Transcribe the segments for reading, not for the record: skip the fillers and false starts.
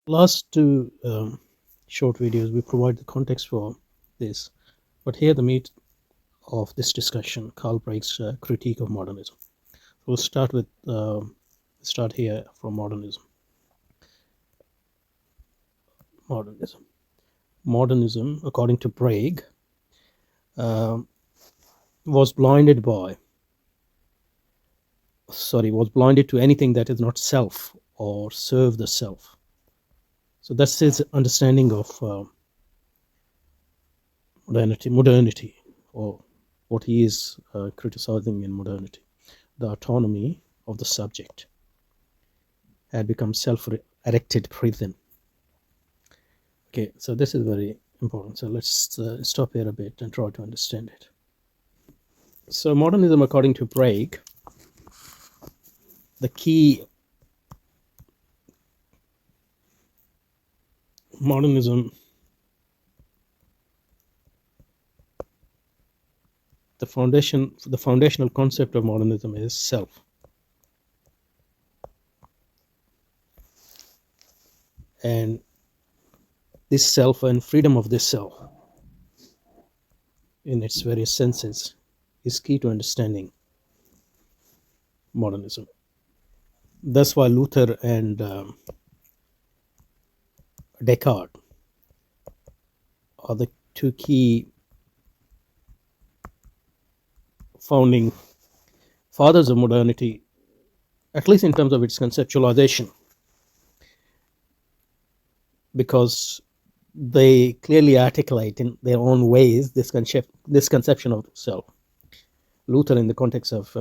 Last two short videos, we provide the context for this, but here the meat of this discussion, Karl Braig's critique of modernism. We'll start here from modernism. Modernism, according to Braig, was blinded to anything that is not self or serve the self. So that's his understanding of modernity, or what he is criticizing in modernity. The autonomy of the subject had become self-erected prison. Okay, so this is very important. So let's stop here a bit and try to understand it. So modernism, according to Braig, the key modernism, the foundational concept of modernism is self. And this self and freedom of this self in its various senses is key to understanding modernism. That's why Luther and Descartes are the two key founding fathers of modernity, at least in terms of its conceptualization, because they clearly articulate in their own ways this conception of self. Luther in the context of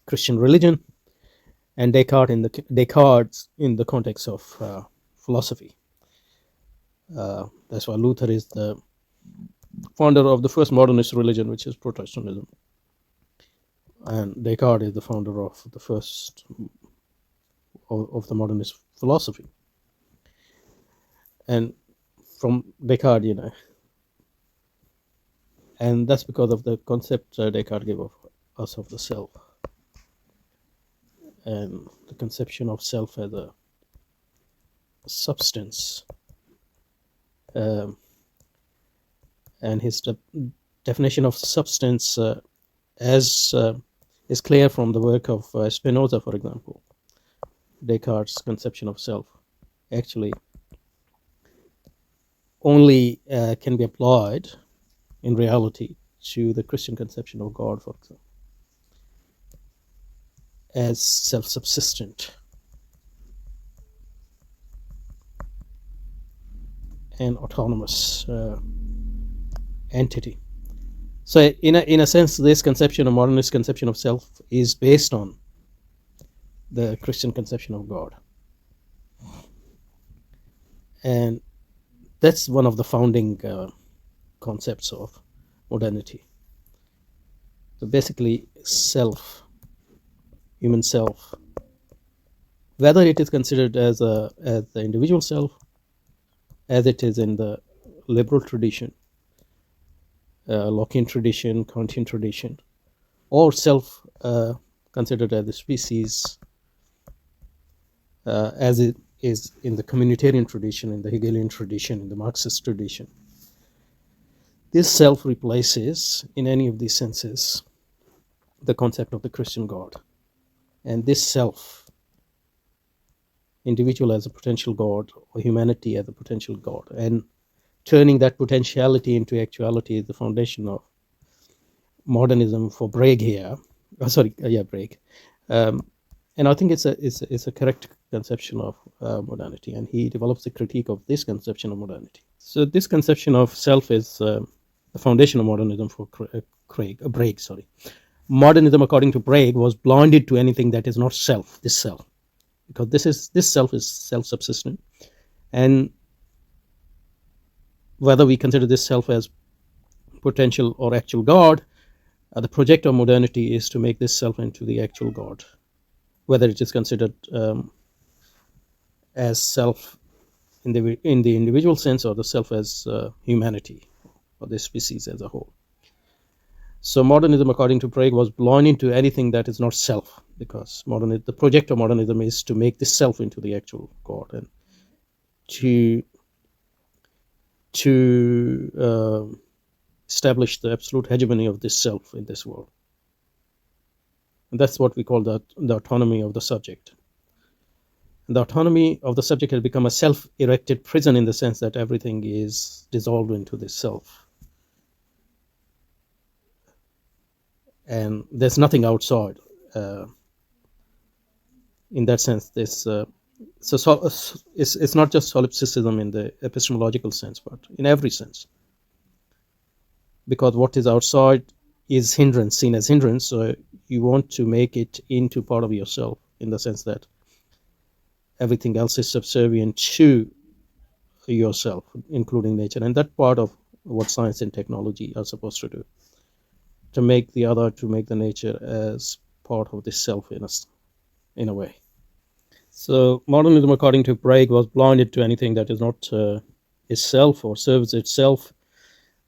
Christian religion, and Descartes in the context of philosophy. That's why Luther is the founder of the first modernist religion, which is Protestantism, and Descartes is the founder of the first of the modernist philosophy. And from Descartes, and that's because of the concept Descartes gave of us of the self, and the conception of self as a substance. And his definition of substance as is clear from the work of Spinoza, for example. Descartes' conception of self actually only can be applied in reality to the Christian conception of God, for example, as self-subsistent and autonomous entity. So in a sense, this conception, a modernist conception of self, is based on the Christian conception of God. And that's one of the founding concepts of modernity. So basically, self, human self, whether it is considered as the individual self, as it is in the liberal tradition, Lockean tradition, Kantian tradition, or self considered as a species, as it is in the communitarian tradition, in the Hegelian tradition, in the Marxist tradition. This self replaces, in any of these senses, the concept of the Christian God. And this self, individual as a potential God, or humanity as a potential God, and turning that potentiality into actuality is the foundation of modernism for Braig here. Braig. And I think it's a correct conception of modernity, and he develops a critique of this conception of modernity. So this conception of self is the foundation of modernism for Braig. Modernism, according to Braig, was blinded to anything that is not self, this self, because this self is self-subsistent, and whether we consider this self as potential or actual God, the project of modernity is to make this self into the actual God, whether it is considered as self in the individual sense, or the self as humanity, or the species as a whole. So modernism, according to Braig, was blinded to anything that is not self, because the project of modernism is to make this self into the actual God. And to establish the absolute hegemony of this self in this world. And that's what we call the autonomy of the subject. And the autonomy of the subject has become a self-erected prison in the sense that everything is dissolved into this self. And there's nothing outside. In that sense, this it's not just solipsism in the epistemological sense, but in every sense. Because what is outside is hindrance, seen as hindrance, so you want to make it into part of yourself in the sense that everything else is subservient to yourself, including nature. And that part of what science and technology are supposed to do, to make the other, to make the nature as part of this self in a way. So modernism, according to Braig, was blinded to anything that is not itself or serves itself.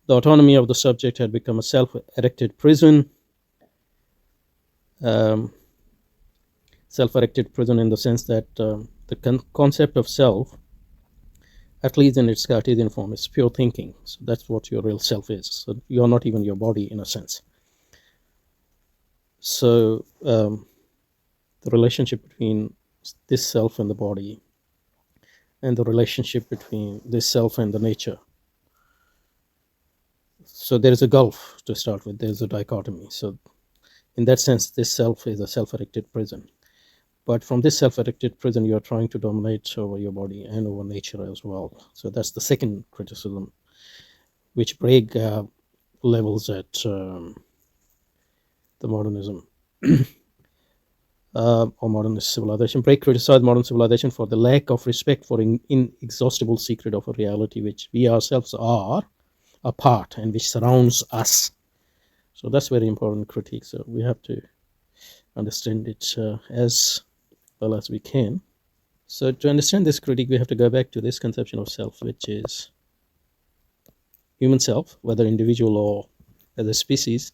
The autonomy of the subject had become a self-erected prison. Self-erected prison in the sense that the concept of self, at least in its Cartesian form, is pure thinking. So that's what your real self is. So you're not even your body in a sense. So the relationship between this self and the body, and the relationship between this self and the nature. So there is a gulf to start with. There's a dichotomy. So in that sense, this self is a self-erected prison. But from this self-erected prison, you are trying to dominate over your body and over nature as well. So that's the second criticism, which Braig levels at the modernism or modernist civilization. Braig criticized modern civilization for the lack of respect for inexhaustible secret of a reality which we ourselves are a part and which surrounds us. So that's very important critique. So we have to understand it as well as we can. So to understand this critique, we have to go back to this conception of self, which is human self, whether individual or as a species.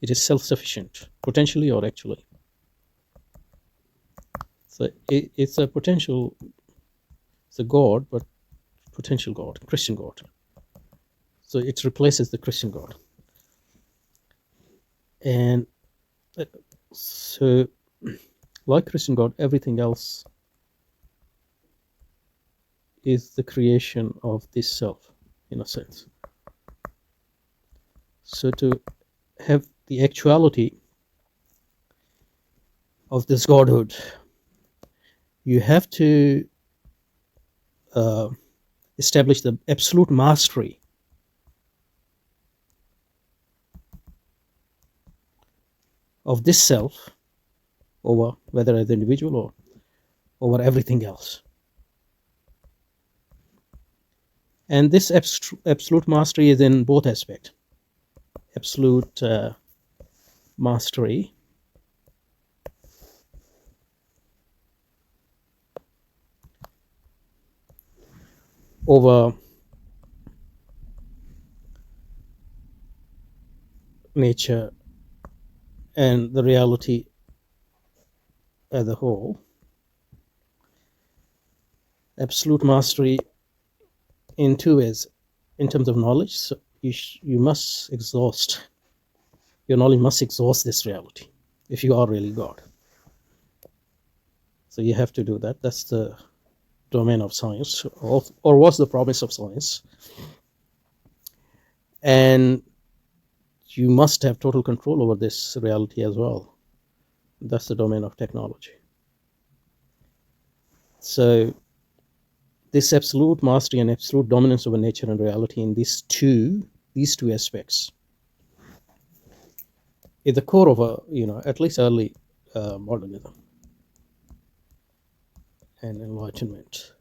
It is self-sufficient, potentially or actually. So it's a potential, it's a God, but potential God, Christian God. So it replaces the Christian God. And so, like Christian God, everything else is the creation of this self, in a sense. So to have the actuality of this Godhood, you have to establish the absolute mastery of this self over, whether as an individual or over everything else. And this absolute mastery is in both aspects. Absolute mastery over nature and the reality as a whole. Absolute mastery in two ways. In terms of knowledge, so you must exhaust, your knowledge must exhaust this reality if you are really God. So you have to do that. That's the domain of science, or was the promise of science. And you must have total control over this reality as well. That's the domain of technology. So this absolute mastery and absolute dominance over nature and reality in these two aspects is the core of at least early modernism and Enlightenment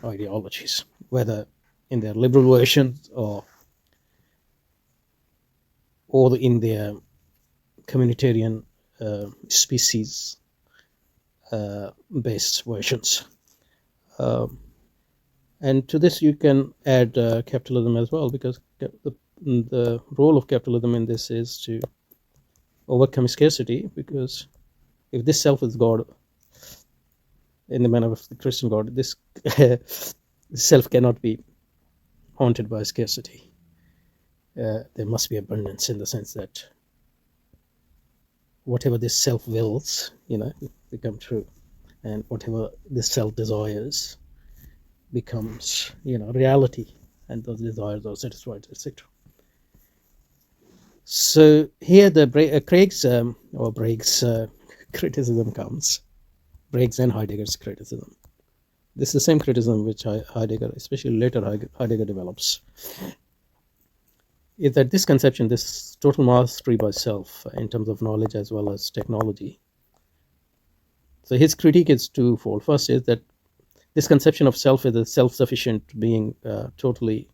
ideologies, whether in their liberal versions or in their communitarian species based versions. And to this you can add capitalism as well, because the role of capitalism in this is to overcome scarcity, because if this self is God, in the manner of the Christian God, this self cannot be haunted by scarcity. There must be abundance in the sense that whatever this self wills, become true, and whatever this self desires becomes, reality, and those desires are satisfied, etc. So here the Braig's criticism comes. Braig's and Heidegger's criticism. This is the same criticism which Heidegger, especially later Heidegger, develops. Is that this conception, this total mastery by self in terms of knowledge as well as technology. So his critique is twofold. First is that this conception of self as a self-sufficient being, totally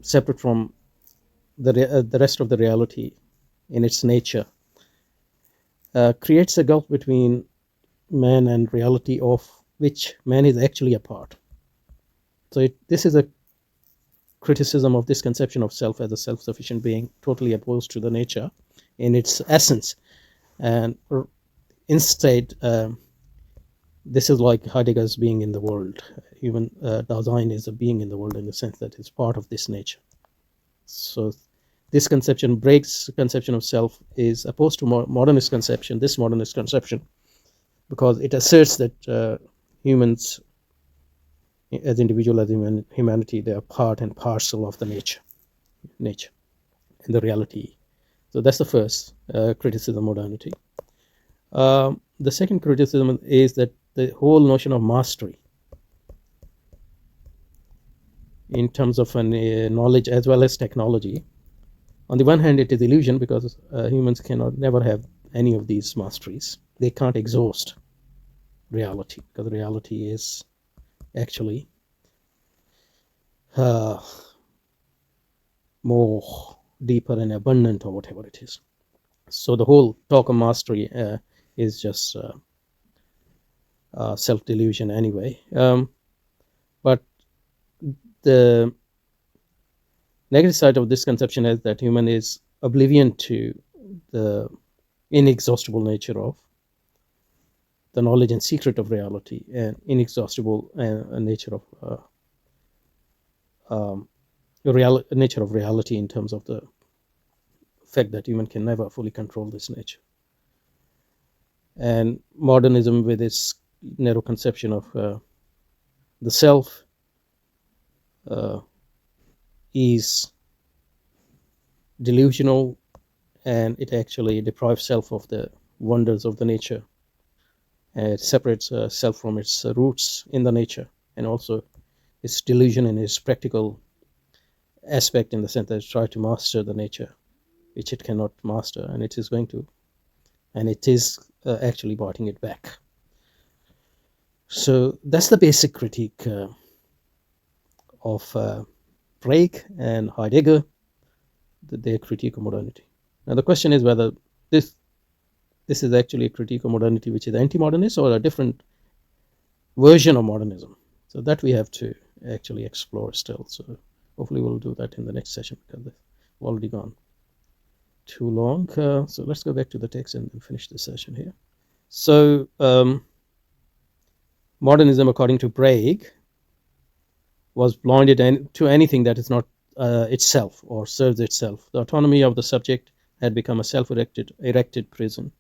separate from the rest of the reality in its nature, creates a gulf between man and reality, of which man is actually a part. So this is a criticism of this conception of self as a self-sufficient being, totally opposed to the nature in its essence. And instead, this is like Heidegger's being in the world. Even Dasein is a being in the world in the sense that it's part of this nature. So this conception, Braig's conception of self, is opposed to modernist conception, this modernist conception, because it asserts that humans, as individual, as humanity, they are part and parcel of the nature and the reality. So that's the first criticism of modernity. The second criticism is that the whole notion of mastery in terms of knowledge as well as technology, on the one hand, it is illusion, because humans never have any of these masteries. They can't exhaust reality, because reality is actually more deeper and abundant, or whatever it is. So the whole talk of mastery is just self-delusion anyway. But the negative side of this conception is that human is oblivion to the inexhaustible nature of the knowledge and secret of reality, and inexhaustible nature of nature of reality, in terms of the fact that human can never fully control this nature. And modernism, with its narrow conception of the self, is delusional, and it actually deprives self of the wonders of the nature. And it separates self from its roots in the nature, and also its delusion in its practical aspect, in the sense that it tries to master the nature, which it cannot master, and it is going to, and it is actually biting it back. So that's the basic critique of Braig and Heidegger, their critique of modernity. Now the question is whether this is actually a critique of modernity which is anti-modernist, or a different version of modernism. So that we have to actually explore still. So hopefully we'll do that in the next session, because we've already gone too long. So let's go back to the text and finish this session here. So modernism, according to Braig, was blinded to anything that is not itself or serves itself. The autonomy of the subject had become a self-erected prison.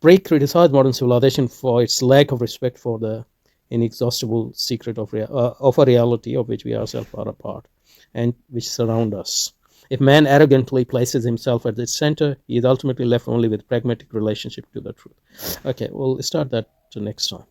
Braig criticized modern civilization for its lack of respect for the inexhaustible secret of a reality of which we ourselves are a part, and which surround us. If man arrogantly places himself at its center, he is ultimately left only with pragmatic relationship to the truth. Okay, we'll start that next time.